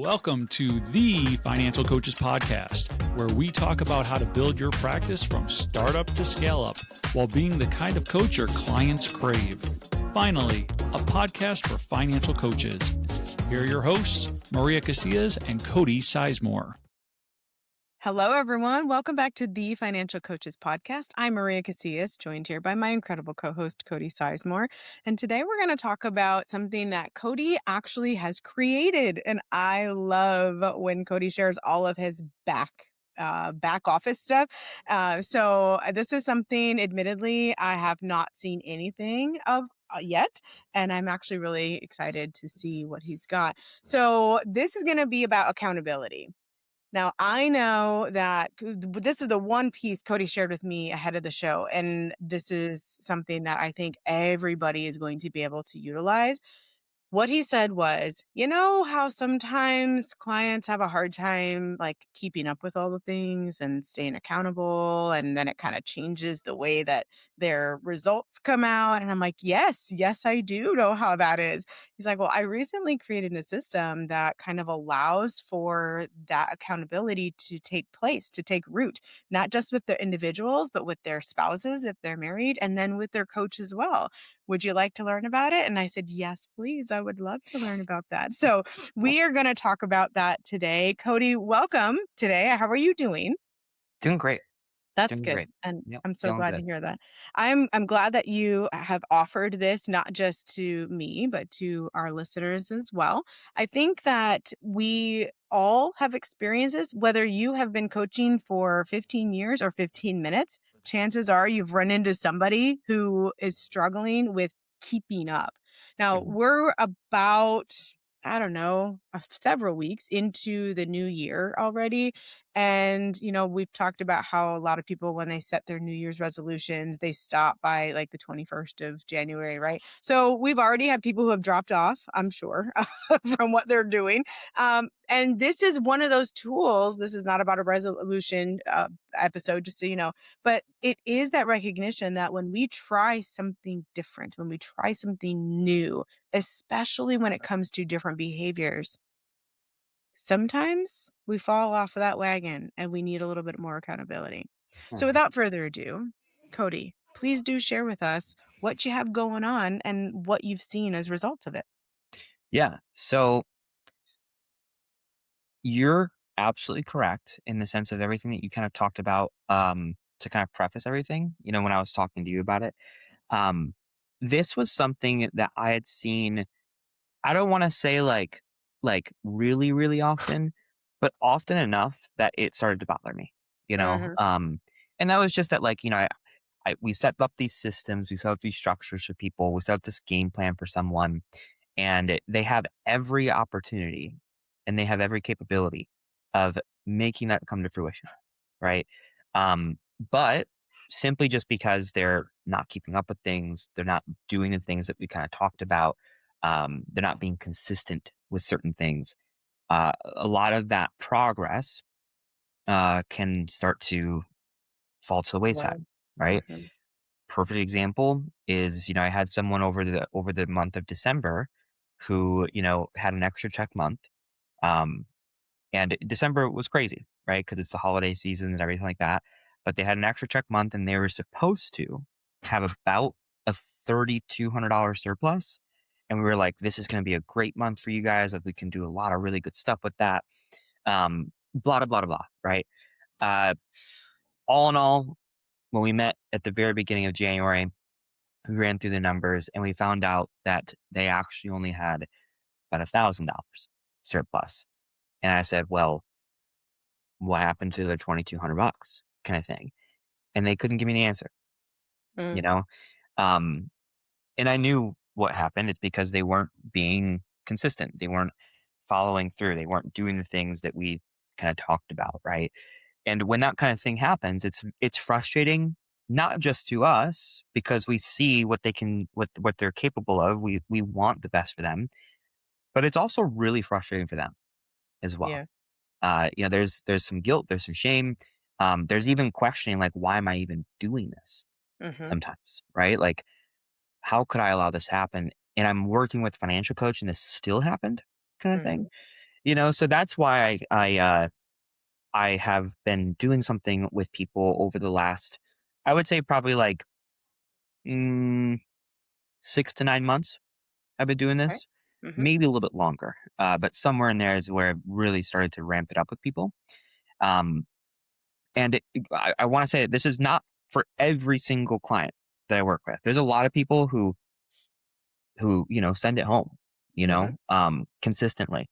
Welcome to the Financial Coaches Podcast, where we talk about how to build your practice from startup to scale up while being the kind of coach your clients crave. Finally, a podcast for financial coaches. Here are your hosts, Maria Casillas and Cody Sizemore. Hello, everyone. Welcome back to the Financial Coaches Podcast. I'm Maria Casillas, joined here by my incredible co-host, Cody Sizemore. And today we're going to talk about something that Cody actually has created. And I love when Cody shares all of his back office stuff. So this is something, admittedly, I have not seen anything of yet. And I'm actually really excited to see what he's got. So this is going to be about accountability. Now, I know that this is the one piece Cody shared with me ahead of the show, and this is something that I think everybody is going to be able to utilize. What he said was, you know how sometimes clients have a hard time like keeping up with all the things and staying accountable, and then it kind of changes the way that their results come out. And I'm like, yes, I do know how that is. He's like, well, I recently created a system that kind of allows for that accountability to take place, to take root, not just with the individuals, but with their spouses if they're married, and then with their coach as well. Would you like to learn about it? And I said, yes, please. I would love to learn about that. So we are going to talk about that today. Cody, welcome today. How are you doing? Doing great. That's Doing good. great. And Yep, I'm so feeling glad to good. hear that. I'm glad that you have offered this not just to me, but to our listeners as well. I think that we all have experiences, whether you have been coaching for 15 years or 15 minutes, chances are you've run into somebody who is struggling with keeping up. Now, Mhm. we're about, I don't know, several weeks into the new year already. And, we've talked about how a lot of people, when they set their New Year's resolutions, they stop by like the 21st of January, right? So we've already had people who have dropped off, I'm sure, from what they're doing. And this is one of those tools. This is not about a resolution episode, just so you know, but it is that recognition that when we try something different, when we try something new, especially when it comes to different behaviors, sometimes we fall off of that wagon and we need a little bit more accountability. So Mhm. without further ado, Cody, please do share with us what you have going on and what you've seen as results of it. Yeah. So you're absolutely correct in the sense of everything that you kind of talked about, to kind of preface everything, when I was talking to you about it. Um, this was something that I had seen, I don't want to say like really, really often, but often enough that it started to bother me, you know? Uh-huh. And that was just that like, we set up these systems, we set up these structures for people, we set up this game plan for someone, and they have every opportunity and they have every capability of making that come to fruition, right? Um, but simply just because they're not keeping up with things, they're not doing the things that we kind of talked about, they're not being consistent with certain things. A lot of that progress can start to fall to the wayside, Well, right? mhm. Perfect example is, I had someone over the month of December who, had an extra check month. Um, and December was crazy, right? Because it's the holiday season and everything like that. But they had an extra check month and they were supposed to have about a $3,200 surplus. And we were like, this is going to be a great month for you guys. Like, we can do a lot of really good stuff with that. Blah, blah, blah, blah, right? Uh, all in all, when we met at the very beginning of January, we ran through the numbers and we found out that they actually only had about $1,000 surplus. And I said, well, what happened to the 2,200 bucks kind of thing? And they couldn't give me the answer, you Mm. know? Um, and I knew what happened. It's because they weren't being consistent. They weren't following through. They weren't doing the things that we kind of talked about. Right. And when that kind of thing happens, it's frustrating, not just to us, because we see what they're capable of. We want the best for them, but it's also really frustrating for them as well. Yeah. There's some guilt, there's some shame. There's even questioning, like, why am I even doing this Hmm. sometimes, right? Like, how could I allow this happen? And I'm working with a financial coach and this still happened kind of thing. Hmm. So that's why I have been doing something with people over the last, I would say probably like mm, 6 to 9 months. I've been doing Okay. this, Mhm. maybe a little bit longer, but somewhere in there is where I've really started to ramp it up with people. Um, and I want to say that this is not for every single client that I work with. There's a lot of people who send it home, Mhm. consistently.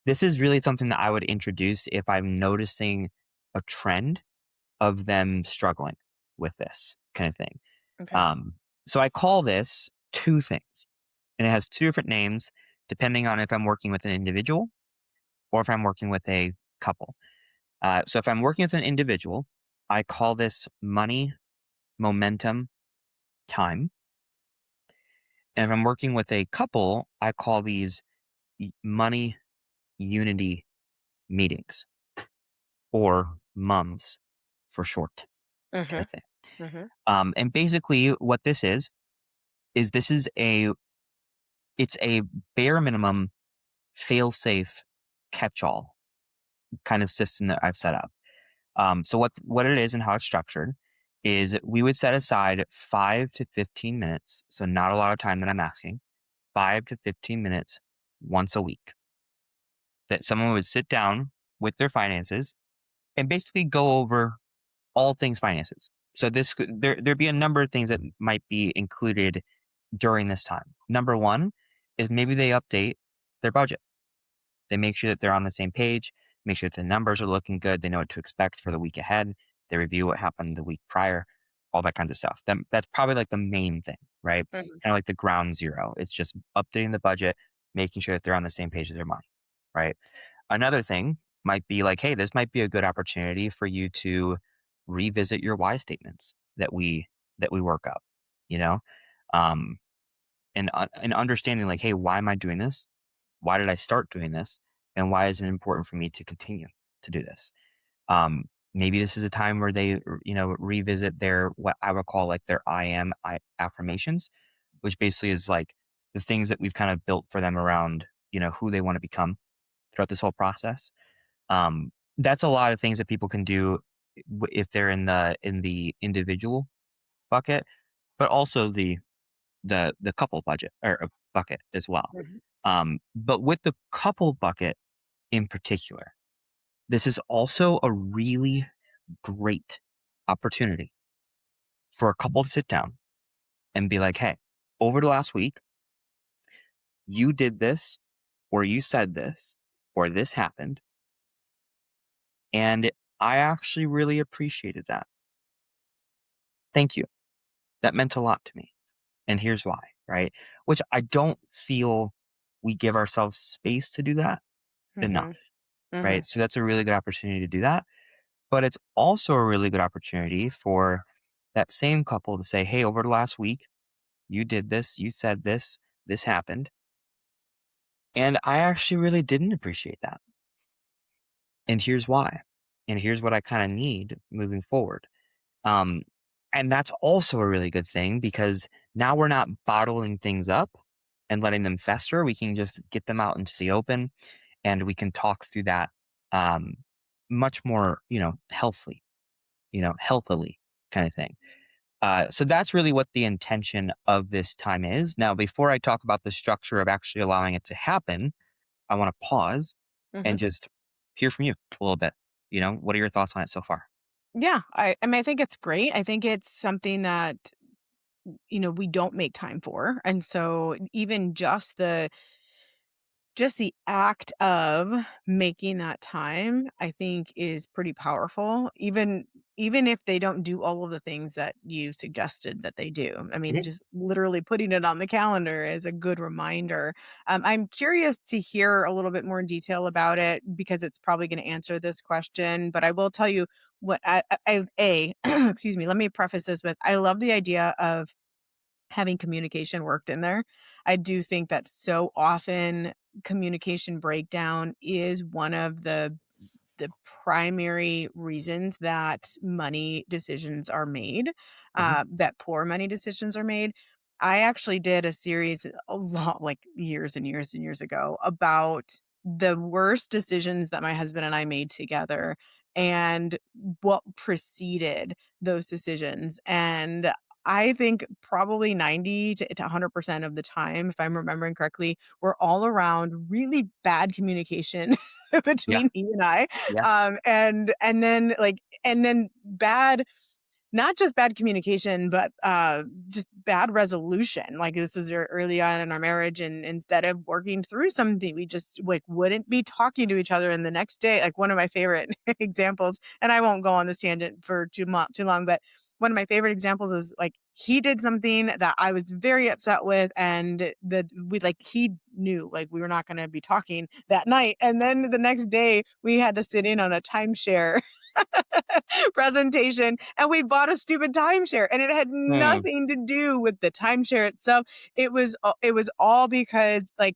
This is really something that I would introduce if I'm noticing a trend of them struggling with this kind of thing. Okay. Um, so I call this two things, and it has two different names depending on if I'm working with an individual or if I'm working with a couple. So if I'm working with an individual, I call this money, momentum, time. And if I'm working with a couple, I call these money, unity meetings, or mums for short, kind Mhm. of thing. Mhm. And basically, what this is it's a bare minimum, fail safe, catch all kind of system that I've set up. So what it is and how it's structured is we would set aside 5 to 15 minutes, so not a lot of time that I'm asking, 5 to 15 minutes once a week that someone would sit down with their finances and basically go over all things finances. So there'd be a number of things that might be included during this time. Number one is maybe they update their budget. They make sure that they're on the same page, make sure that the numbers are looking good. They know what to expect for the week ahead. They review what happened the week prior, all that kinds of stuff. That's probably like the main thing, right? Mhm. Kind of like the ground zero. It's just updating the budget, making sure that they're on the same page as their money, right? Another thing might be like, hey, this might be a good opportunity for you to revisit your why statements that we work up, you know, um, and understanding like, hey, why am I doing this? Why did I start doing this? And why is it important for me to continue to do this? Um, Maybe this is a time where they, revisit their, what I would call like their affirmations, which basically is like the things that we've kind of built for them around, who they want to become throughout this whole process. That's a lot of things that people can do if they're in the individual bucket, but also the couple budget or bucket as well. Mhm. But with the couple bucket in particular, this is also a really great opportunity for a couple to sit down and be like, hey, over the last week, you did this, or you said this, or this happened. And I actually really appreciated that. Thank you. That meant a lot to me. And here's why, right? Which I don't feel we give ourselves space to do that enough, Mhm. right? Mhm. So that's a really good opportunity to do that. But it's also a really good opportunity for that same couple to say, hey, over the last week, you did this, you said this happened. And I actually really didn't appreciate that. And here's why. And here's what I kind of need moving forward. Um, and that's also a really good thing because now we're not bottling things up and letting them fester. We can just get them out into the open and we can talk through that um, much more, healthily kind of thing. So that's really what the intention of this time is. Now, before I talk about the structure of actually allowing it to happen, I want to pause Mhm. and just hear from you a little bit. What are your thoughts on it so far? Yeah, I mean, I think it's great. I think it's something that, we don't make time for. And so even just the act of making that time, I think is pretty powerful, even if they don't do all of the things that you suggested that they do. I mean, Mhm. just literally putting it on the calendar is a good reminder. I'm curious to hear a little bit more detail about it because it's probably going to answer this question. But I will tell you what excuse me. Let me preface this with I love the idea of having communication worked in there. I do think that so often communication breakdown is one of the primary reasons that money decisions are made, Mhm. that poor money decisions are made. I actually did a series a lot like years and years and years ago about the worst decisions that my husband and I made together and what preceded those decisions. And I think probably 90 to 100% of the time, if I'm remembering correctly, we're all around really bad communication Yeah. between he and I. Yeah. And then bad, not just bad communication, but just bad resolution. Like this is early on in our marriage, and instead of working through something, we just like wouldn't be talking to each other. And the next day, like one of my favorite examples, and I won't go on this tangent for too long, but one of my favorite examples is like he did something that I was very upset with, and that we like he knew like we were not going to be talking that night, and then the next day we had to sit in on a timeshare presentation, and we bought a stupid timeshare, and it had Hmm. nothing to do with the timeshare itself. It was all because like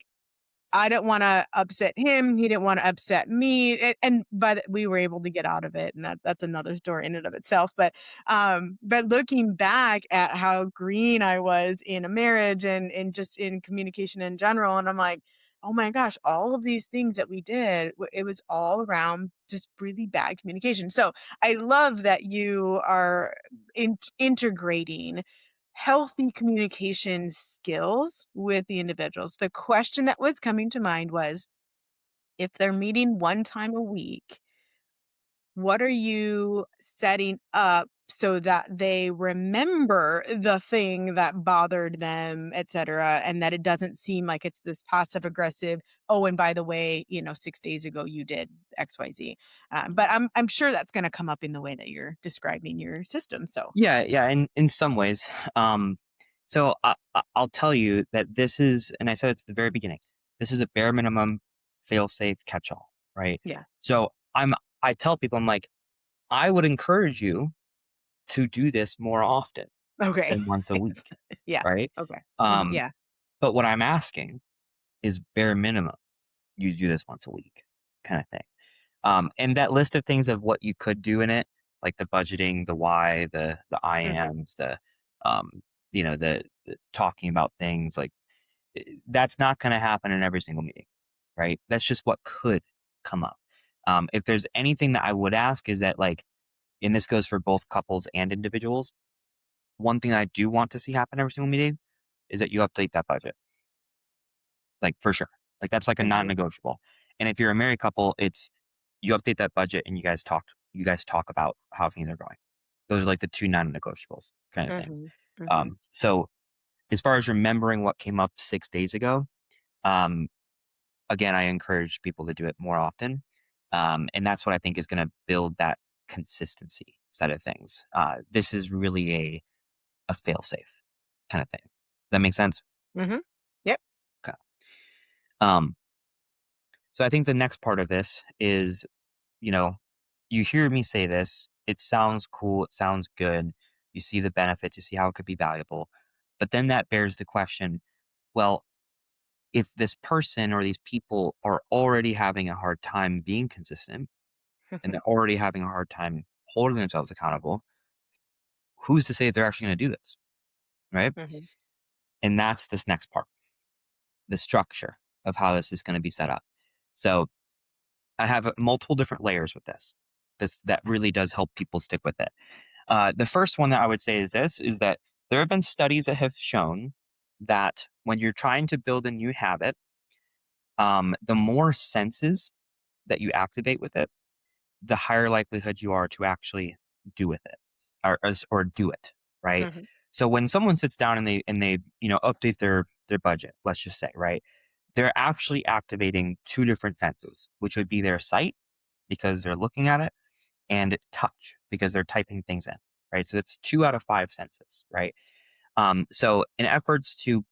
I didn't want to upset him, he didn't want to upset me, but we were able to get out of it, and that's another story in and of itself. But looking back at how green I was in a marriage and just in communication in general, and I'm like, oh my gosh, all of these things that we did, it was all around just really bad communication. So I love that you are integrating healthy communication skills with the individuals. The question that was coming to mind was, if they're meeting one time a week, what are you setting up so that they remember the thing that bothered them, et cetera, and that it doesn't seem like it's this passive aggressive, oh, and by the way, 6 days ago you did XYZ. But I'm sure that's going to come up in the way that you're describing your system. So Yeah, yeah, in some ways. So I'll tell you that this is, and I said it's the very beginning. This is a bare minimum, fail-safe catch-all, right? yeah. So I tell people, I'm like, I would encourage you to do this more often Okay. than once a week, Yeah. right? Okay. Um, Yeah. but what I'm asking is bare minimum. You do this once a week, kind of thing. And that list of things of what you could do in it, like the budgeting, the why, the Mhm. IAMs, um, the talking about things, like that's not going to happen in every single meeting, right? That's just what could come up. If there's anything that I would ask is that, like, and this goes for both couples and individuals, one thing I do want to see happen every single meeting is that you update that budget, like for sure. Like that's like a Mhm. non-negotiable. And if you're a married couple, it's you update that budget and you guys talk about how things are going. Those are like the two non-negotiables kind of things. Mhm. Mhm. So as far as remembering what came up 6 days ago, um, again, I encourage people to do it more often. And that's what I think is going to build that consistency side of things. This is really a fail safe kind of thing. Does that make sense? Mhm. Yep. Okay. Um, so I think the next part of this is, you know, you hear me say this, it sounds cool, it sounds good. You see the benefits, you see how it could be valuable. But then that bears the question, well, if this person or these people are already having a hard time being consistent and they're already having a hard time holding themselves accountable, who's to say they're actually going to do this? Right. Mhm. And that's this next part, the structure of how this is going to be set up. So I have multiple different layers with this. That really does help people stick with it. The first one that I would say is this: is that there have been studies that have shown that when you're trying to build a new habit, the more senses that you activate with it, the higher likelihood you are to actually do with it, or do it right. Mhm. So when someone sits down and they update their budget, let's just say, right, they're actually activating two different senses, which would be their sight because they're looking at it, and touch because they're typing things in, right? So it's 2 out of 5 senses, right? So in efforts to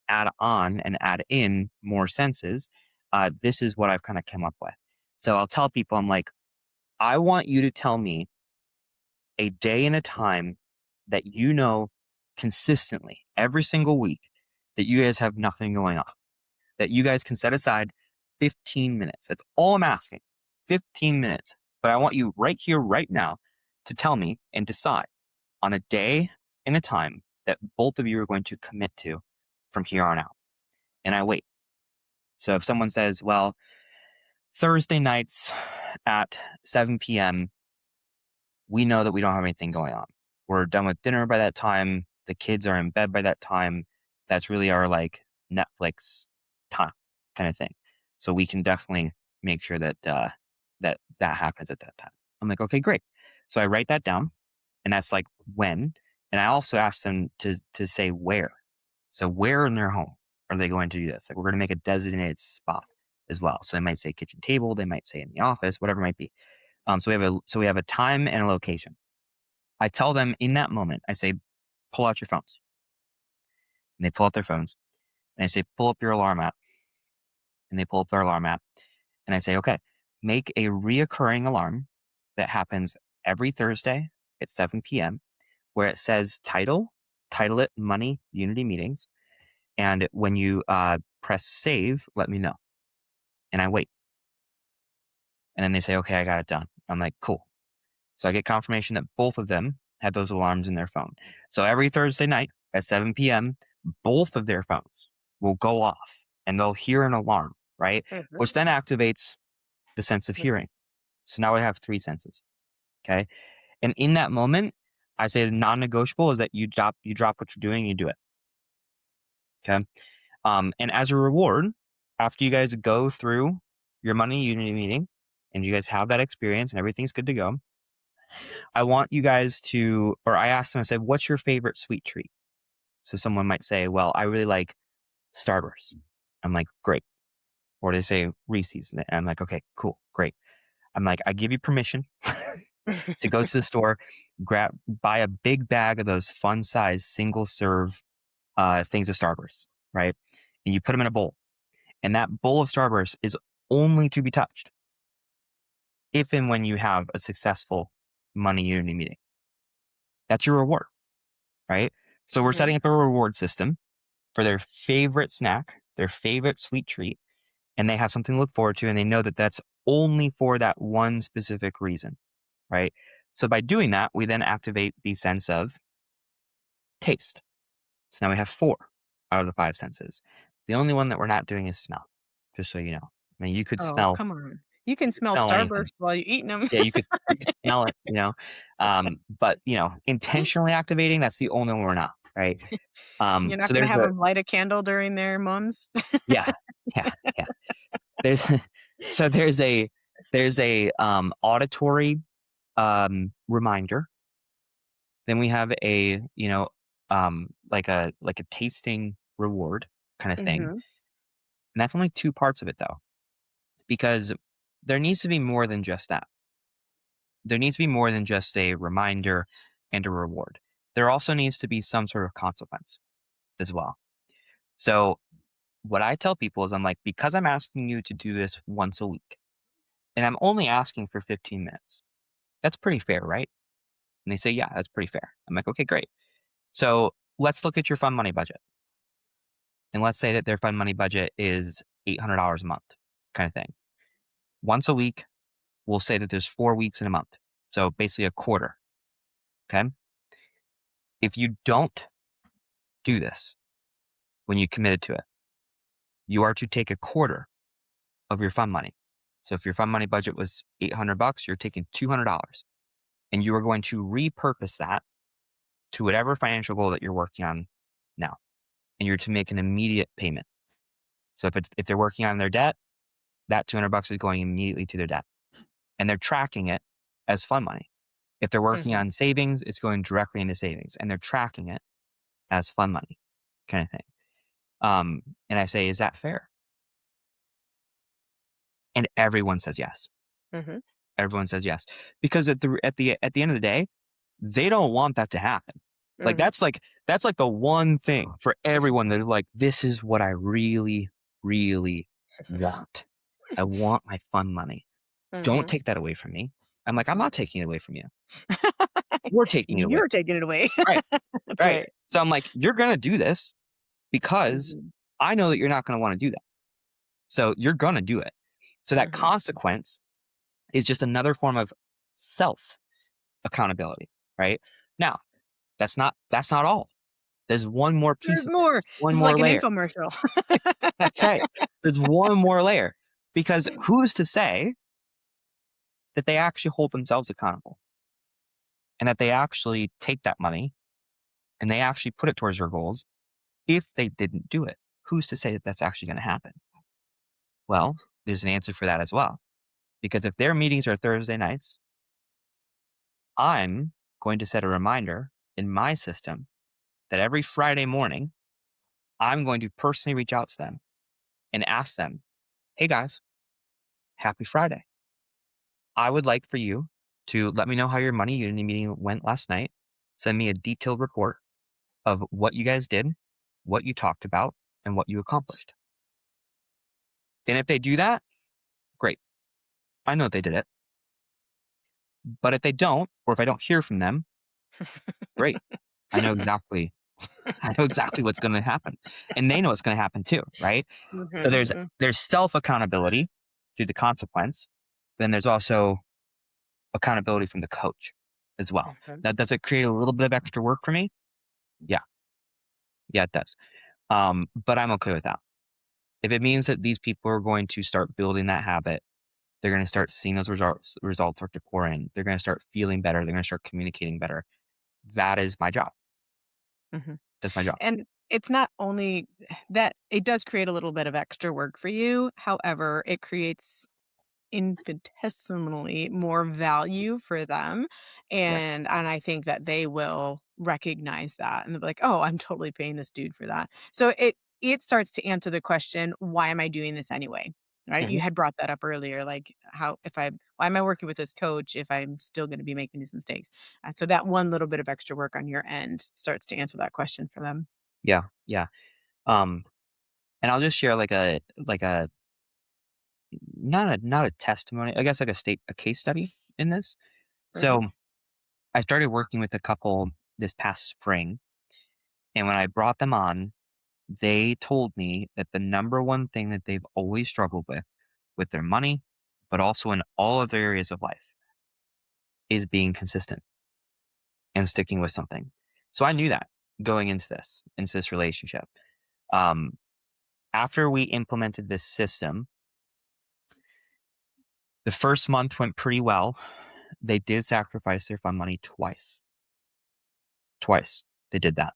add on and add in more senses, this is what I've kind of come up with. So I'll tell people, I'm like, I want you to tell me a day and a time that you know consistently every single week that you guys have nothing going on, that you guys can set aside 15 minutes. That's all I'm asking. 15 minutes. But I want you right here, right now, to tell me and decide on a day and a time that both of you are going to commit to from here on out. And I wait. So if someone says, well, Thursday nights at 7 p.m., we know that we don't have anything going on. We're done with dinner by that time. The kids are in bed by that time. That's really our like Netflix time kind of thing. So we can definitely make sure that that happens at that time. I'm like, okay, great. So I write that down, and that's like when. And I also ask them to say where. So where in their home are they going to do this? Like, we're going to make a designated spot as well. So they might say kitchen table, they might say in the office, whatever it might be. So we have a time and a location. I tell them in that moment, I say, pull out your phones. And they pull out their phones. And I say, pull up your alarm app. And they pull up their alarm app. And I say, okay, make a reoccurring alarm that happens every Thursday at 7 p.m. where it says title it Money Unity Meetings. And when you press save, let me know. And I wait. And then they say, okay, I got it done. I'm like, cool. So I get confirmation that both of them have those alarms in their phone. So every Thursday night at 7 p.m., both of their phones will go off and they'll hear an alarm, right? Mm-hmm. Which then activates the sense of hearing. So now I have 3 senses. Okay. And in that moment, I say the non-negotiable is that you drop what you're doing, you do it. Okay. And as a reward, after you guys go through your money unity meeting and you guys have that experience and everything's good to go, I want you guys to, or I asked them, I said, what's your favorite sweet treat? So someone might say, well, I really like Starburst. I'm like, great. Or they say Reese's. And I'm like, okay, cool, great. I'm like, I give you permission to go to the store, buy a big bag of those fun size single serve things of Starburst, right? And you put them in a bowl. And that bowl of Starburst is only to be touched if and when you have a successful money unity meeting. That's your reward, right? So we're setting up a reward system for their favorite snack, their favorite sweet treat, and they have something to look forward to, and they know that that's only for that one specific reason, right? So by doing that, we then activate the sense of taste. So now we have 4 out of the 5 senses. The only one that we're not doing is smell, just so you know. I mean, you could smell. Come on. You can smell anything. Starburst while you're eating them. Yeah, you could smell it, but, intentionally activating, that's the only one we're not, right? You're not so going to there's have them light a candle during their mums? yeah. There's a auditory reminder. Then we have a, like a tasting reward kind of thing. Mhm. And that's only 2 parts of it though, because there needs to be more than just that. There needs to be more than just a reminder and a reward. There also needs to be some sort of consequence as well. So what I tell people is I'm like, because I'm asking you to do this once a week, and I'm only asking for 15 minutes, that's pretty fair, right? And they say, yeah, that's pretty fair. I'm like, okay, great. So let's look at your fund money budget. And let's say that their fund money budget is $800 a month kind of thing. Once a week, we'll say that there's 4 weeks in a month. So basically a quarter. Okay. If you don't do this when you committed to it, you are to take a quarter of your fund money. So if your fund money budget was $800, you're taking $200, and you are going to repurpose that to whatever financial goal that you're working on now, and you're to make an immediate payment. So if they're working on their debt, that $200 is going immediately to their debt, and they're tracking it as fund money. If they're working on savings, it's going directly into savings, and they're tracking it as fund money, kind of thing. And I say, is that fair? And everyone says yes. Mhm. Everyone says yes, because at the end of the day, they don't want that to happen. Like that's like the one thing for everyone that like, this is what I really, really want. I want my fund money. Don't take that away from me. I'm like, I'm not taking it away from you. We're taking it away. You're taking it away. Right. That's right. So I'm like, you're going to do this because I know that you're not going to want to do that. So you're going to do it. So that consequence is just another form of self accountability, right? Now, that's not all. There's one more piece. There's more. One It's more like layer. an infomercial. That's right. There's one more layer, Because who's to say that they actually hold themselves accountable and that they actually take that money and they actually put it towards their goals if they didn't do it? Who's to say that that's actually going to happen? Well, there's an answer for that as well. Because if their meetings are Thursday nights, I'm going to set a reminder in my system that every Friday morning, I'm going to personally reach out to them and ask them, hey guys, happy Friday. I would like for you to let me know how your money unity meeting went last night. Send me a detailed report of what you guys did, what you talked about, and what you accomplished. And if they do that, great. I know they did it. But if they don't, or if I don't hear from them, great. I know exactly what's going to happen. And they know it's going to happen too, right? So Mhm. there's self-accountability through the consequence. Then there's also accountability from the coach as well. Mhm. Now, does it create a little bit of extra work for me? Yeah. Yeah, it does. But I'm okay with that. If it means that these people are going to start building that habit, they're going to start seeing those results start to pour in. They're going to start feeling better. They're going to start communicating better. That is my job. Mhm. That's my job. And it's not only that it does create a little bit of extra work for you. However, it creates infinitesimally more value for them. Yeah. And I think that they will recognize that and they'll be like, "Oh, I'm totally paying this dude for that." So it starts to answer the question, why am I doing this anyway? Right? You Mhm. had brought that up earlier, like how if I why am I working with this coach if I'm still going to be making these mistakes? So that one little bit of extra work on your end starts to answer that question for them. Yeah. Yeah. Um, and I'll just share like a not a testimony, I guess like a case study in this. So Perfect. I started working with a couple this past spring, and when I brought them on, they told me that the number one thing that they've always struggled with their money, but also in all other areas of life, is being consistent and sticking with something. So I knew that going into this relationship. Um, After we implemented this system, the first month went pretty well. They did sacrifice their fund money twice. Twice they did that.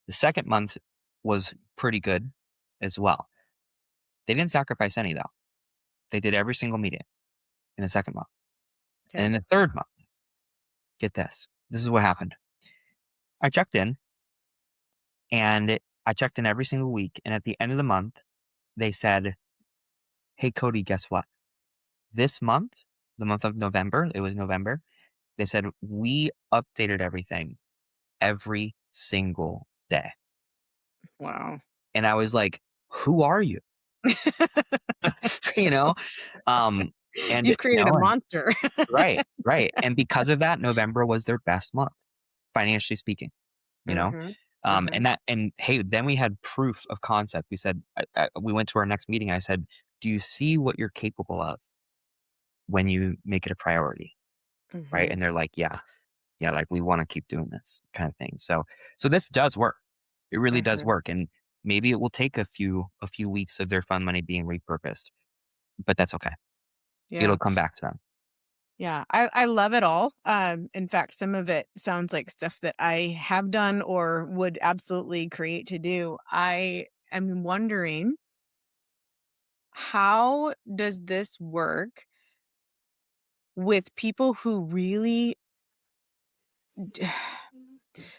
The second month was pretty good as well. They didn't sacrifice any though. They did every single meeting in the second month. And in Okay. the third month, get this. This is what happened. I checked in and I checked in every single week. And at the end of the month, they said, hey, Cody, guess what? This month, the month of November, it was November, they said, we updated everything every single day. Wow. And I was like, who are you? you know? Um, and, You've created a and monster. right, right. And because of that, November was their best month, financially speaking, you know? Mhm. Mhm. And hey, then we had proof of concept. We said, we went to our next meeting. I said, do you see what you're capable of when you make it a priority? Right. Mhm. And they're like, yeah, yeah, like we want to keep doing this kind of thing. So this does work. It really does Mhm. work. And maybe it will take a few weeks of their fund money being repurposed, but that's okay. Yeah. It'll come back to them. Yeah. I love it all. In fact, some of it sounds like stuff that I have done or would absolutely create to do. I am wondering, how does this work with people who really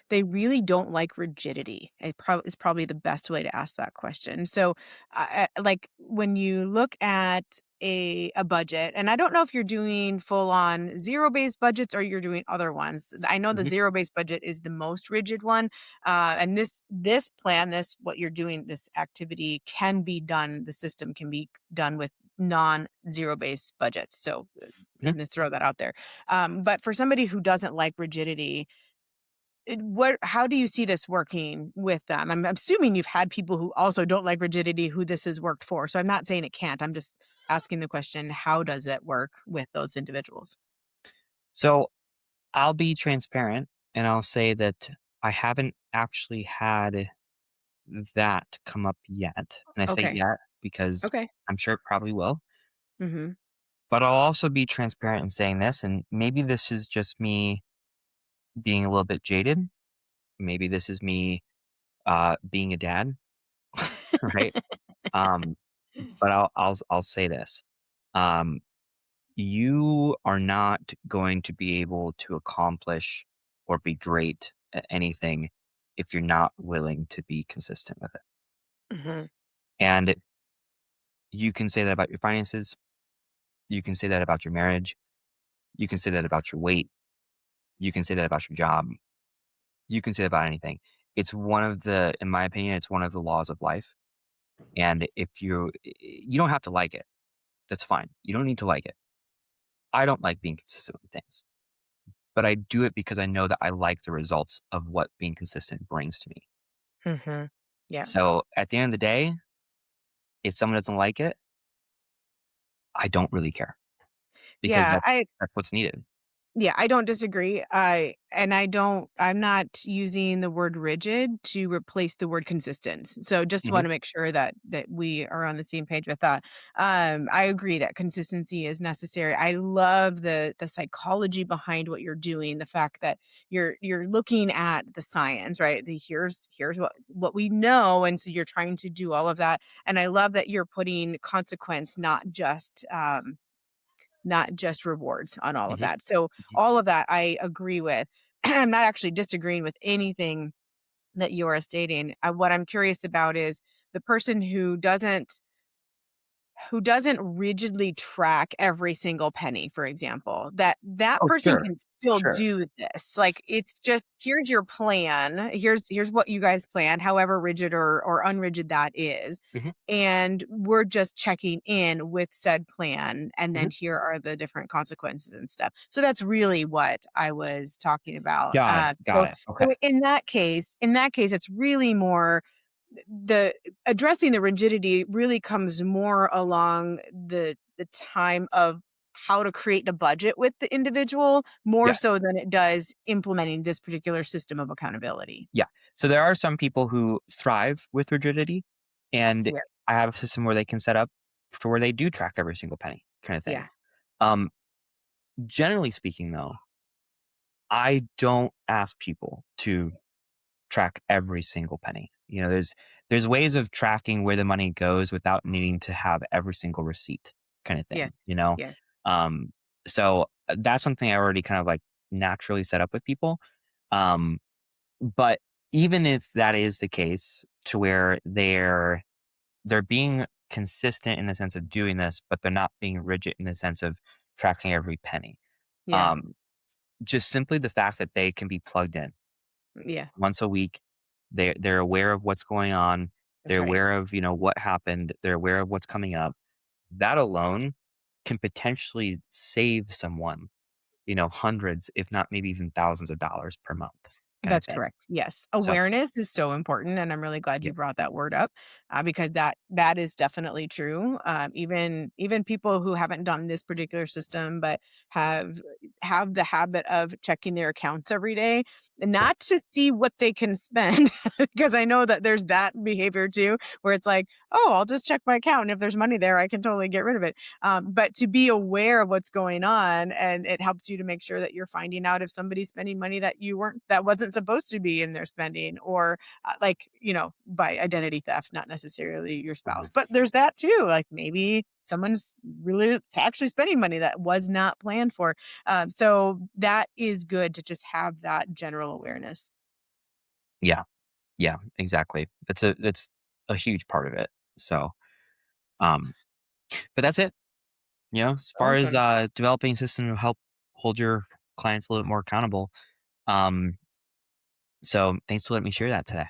they really don't like rigidity. Is probably the best way to ask that question. So, like when you look at a budget, and I don't know if you're doing full on zero based budgets or you're doing other ones. I know the Mhm. zero based budget is the most rigid one, and this plan, this what you're doing, this activity can be done. The system can be done with non zero based budgets. So, I'm Mhm. going to throw that out there. But for somebody who doesn't like rigidity, what how do you see this working with them? I'm assuming you've had people who also don't like rigidity who this has worked for. So I'm not saying it can't. I'm just asking the question, how does it work with those individuals? So I'll be transparent and I'll say that I haven't actually had that come up yet. And I say Okay. yet because Okay. I'm sure it probably will. Hmm. But I'll also be transparent in saying this, and maybe this is just me being a little bit jaded. Maybe this is me being a dad, right? Um, but I'll say this: um, you are not going to be able to accomplish or be great at anything if you're not willing to be consistent with it. Hmm. And you can say that about your finances. You can say that about your marriage. You can say that about your weight. You can say that about your job. You can say that about anything. It's one of the, in my opinion, it's one of the laws of life. And if you don't have to like it. That's fine. You don't need to like it. I don't like being consistent with things, but I do it because I know that I like the results of what being consistent brings to me. Hmm. Yeah. So at the end of the day, if someone doesn't like it, I don't really care because Yeah. that's what's needed. Yeah, I don't disagree. I'm not using the word rigid to replace the word consistent. So just Hmm. want to make sure that we are on the same page with that. I agree that consistency is necessary. I love the psychology behind what you're doing, the fact that you're looking at the science, right? Here's what we know, and so you're trying to do all of that. And I love that you're putting consequence, not just rewards on all of Hmm. that. So Hmm. all of that I agree with. I'm not actually disagreeing with anything that you are stating. What I'm curious about is the person who doesn't rigidly track every single penny, for example, that Oh, person sure, can still sure. do this. Like, it's just, here's your plan. Here's what you guys planned, however rigid or unrigid that is. Hmm. And we're just checking in with said plan. And Hmm. then here are the different consequences and stuff. So that's really what I was talking about. Got it. So, Got it. Okay. so in that case, it's really more the addressing the rigidity really comes more along the time of how to create the budget with the individual more Yes. so than it does implementing this particular system of accountability. Yeah. So there are some people who thrive with rigidity, and Yeah. I have a system where they can set up to where they do track every single penny, kind of thing. Yeah. Um, Generally speaking, though, I don't ask people to track every single penny. There's ways of tracking where the money goes without needing to have every single receipt, kind of Yeah. thing. You know, Yeah. um, so that's something I already kind of like naturally set up with people. Um, But even if that is the case to where they're being consistent in the sense of doing this, but they're not being rigid in the sense of tracking every penny. Yeah. Um, just simply the fact that they can be plugged in Yeah. once a week. They're aware of what's going on. That's They're right. aware of, what happened. They're aware of what's coming up. That alone can potentially save someone, hundreds, if not maybe even thousands of dollars per month kind of That's thing. correct. Yes. So, Awareness is so important. And I'm really glad yeah, you brought that word up because that is definitely true. Even people who haven't done this particular system, but have have the habit of checking their accounts every day, yeah. not to see what they can spend, because I know that there's that behavior too, where it's like, oh, I'll just check my account. And if there's money there, I can totally get rid of it. But to be aware of what's going on, and it helps you to make sure that you're finding out if somebody's spending money that wasn't supposed to be in their spending, or like, by identity theft, not necessarily your Mhm. spouse, but there's that too. Like, maybe someone's really actually spending money that was not planned for. So that is good to just have that general awareness. Yeah. Yeah, exactly. That's a huge part of it. So, um, but that's it. As far as Awesome. developing a system to help hold your clients a little bit more accountable. Um, so thanks for letting me share that today.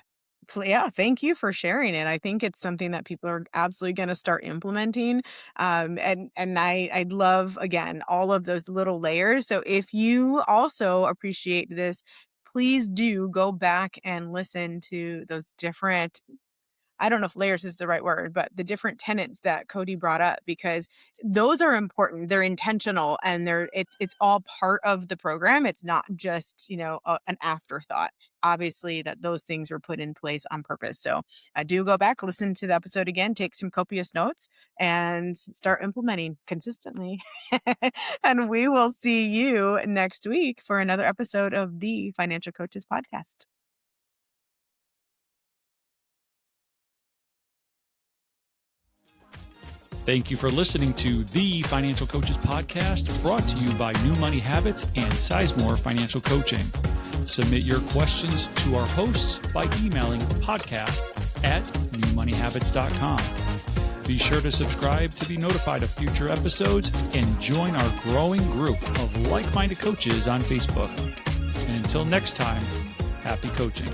Yeah, thank you for sharing it. I think it's something that people are absolutely going to start implementing. And I love, again, all of those little layers. So if you also appreciate this, please do go back and listen to those different, I don't know if layers is the right word, but the different tenets that Cody brought up, because those are important. They're intentional, and it's all part of the program. It's not just, an afterthought. obviously that those things were put in place on purpose. So do go back, listen to the episode again, take some copious notes, and start implementing consistently. And we will see you next week for another episode of the Financial Coaches Podcast. Thank you for listening to the Financial Coaches Podcast, brought to you by New Money Habits and Sizemore Financial Coaching. Submit your questions to our hosts by emailing podcast@newmoneyhabits.com. Be sure to subscribe to be notified of future episodes and join our growing group of like-minded coaches on Facebook. And until next time, happy coaching.